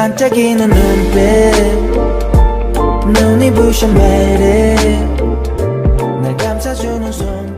반짝이는 눈빛 눈이 부셔 매일 날 감싸주는 손길.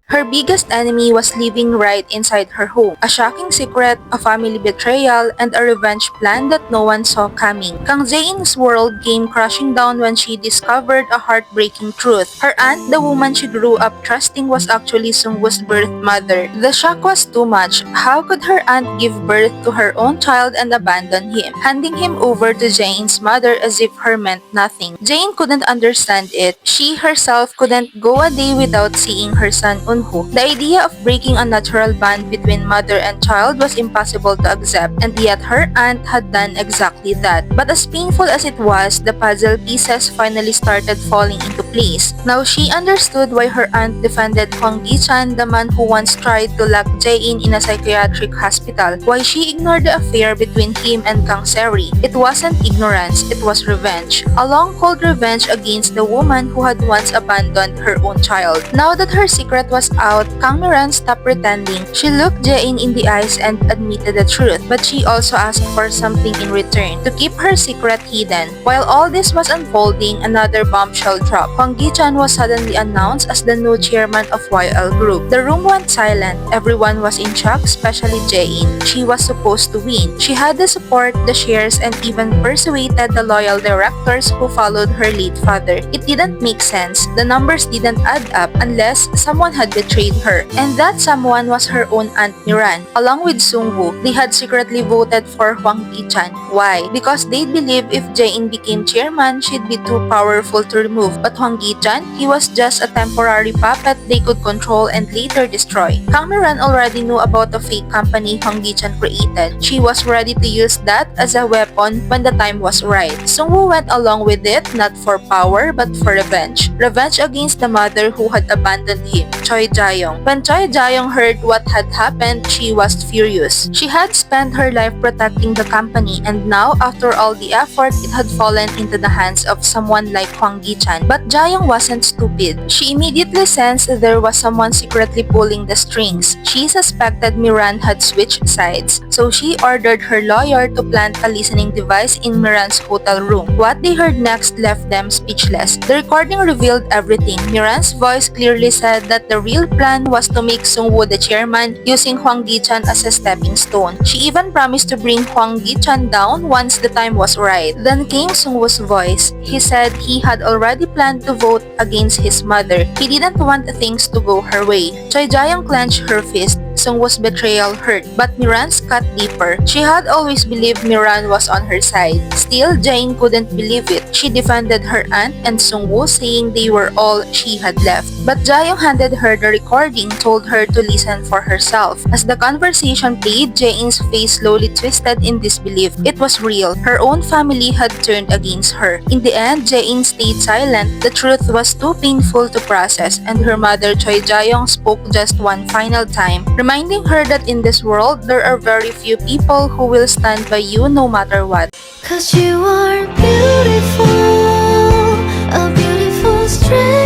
Her biggest enemy was living right inside her home. A shocking secret, a family betrayal, and a revenge plan that no one saw coming. Kang Jae In's world came crashing down when she discovered a heartbreaking truth. Her aunt, the woman she grew up trusting, was actually Sungwoo's birth mother. The shock was too much. How could her aunt give birth to her own child and abandon him, handing him over to Jae In's mother as if her meant nothing? Jae In couldn't understand it. She herself couldn't go a day without seeing her son Unho. The idea of breaking a natural bond between mother and child was impossible to accept, and yet her aunt had done exactly that. But as painful as it was, the puzzle pieces finally started falling into place. Now she understood why her aunt defended Hwang Gi Chan, the man who once tried to lock Jae In a psychiatric hospital, why she ignored the affair between him and Kang Seri. It wasn't ignorance, it was revenge. A long cold revenge against the woman who had once abandoned her own child. Now that her secret was out, Kang Miran stopped pretending. She looked Jae In the eyes and admitted the truth, but she also asked for something in return, to keep her secret hidden. While all this was unfolding, another bombshell dropped. Hwang Gi Chan was suddenly announced as the new chairman of YL Group. The room went silent. Everyone was in shock, especially Jae In. She was supposed to win. She had the support, the shares, and even persuaded the loyal directors who followed her late father. It didn't make sense. The numbers didn't add up unless someone had betrayed her, and that someone was her own Aunt Miran. Along with Sungwoo, they had secretly voted for Hwang Gi Chan. Why? Because they believed if Jae In became chairman, she'd be too powerful to remove. But Hwang Gi Chan, he was just a temporary puppet they could control and later destroy. Kang Miran already knew about the fake company Hwang Gi Chan created. She was ready to use that as a weapon when the time was right. Sungwoo went along with it, not for power but for revenge. Revenge against the mother who had abandoned him, Choi Jae-young. When Choi Jae-young heard what had happened, she was furious. She had spent her life protecting the company, and now, after all the effort, it had fallen into the hands of someone like Hwang Gi Chan. But Jae-young wasn't stupid. She immediately sensed there was someone secretly pulling the strings. She suspected Miran had switched sides, so she ordered her lawyer to plant a listening device in Miran's hotel room. What they heard next left them speechless. The recording revealed everything. Miran's voice clearly said that the real plan was to make Sungwoo the chairman, using Hwang Gi Chan as a stepping stone. She even promised to bring Hwang Gi Chan down once the time was right. Then came Sungwoo's voice. He said he had already planned to vote against his mother. He didn't want things to go her way. Choi Jae-young clenched her fist. Sungwoo's betrayal hurt, but Miran's cut deeper. She had always believed Miran was on her side. Still, Jae In couldn't believe it. She defended her aunt and Sungwoo, saying they were all she had left. But Jae-young handed her the recording, told her to listen for herself. As the conversation played, Jae In's face slowly twisted in disbelief. It was real. Her own family had turned against her. In the end, Jae In stayed silent. The truth was too painful to process, and her mother Choi Jae-young spoke just one final time, reminding her that in this world, there are very few people who will stand by you no matter what. 'Cause you are beautiful, a beautiful stranger.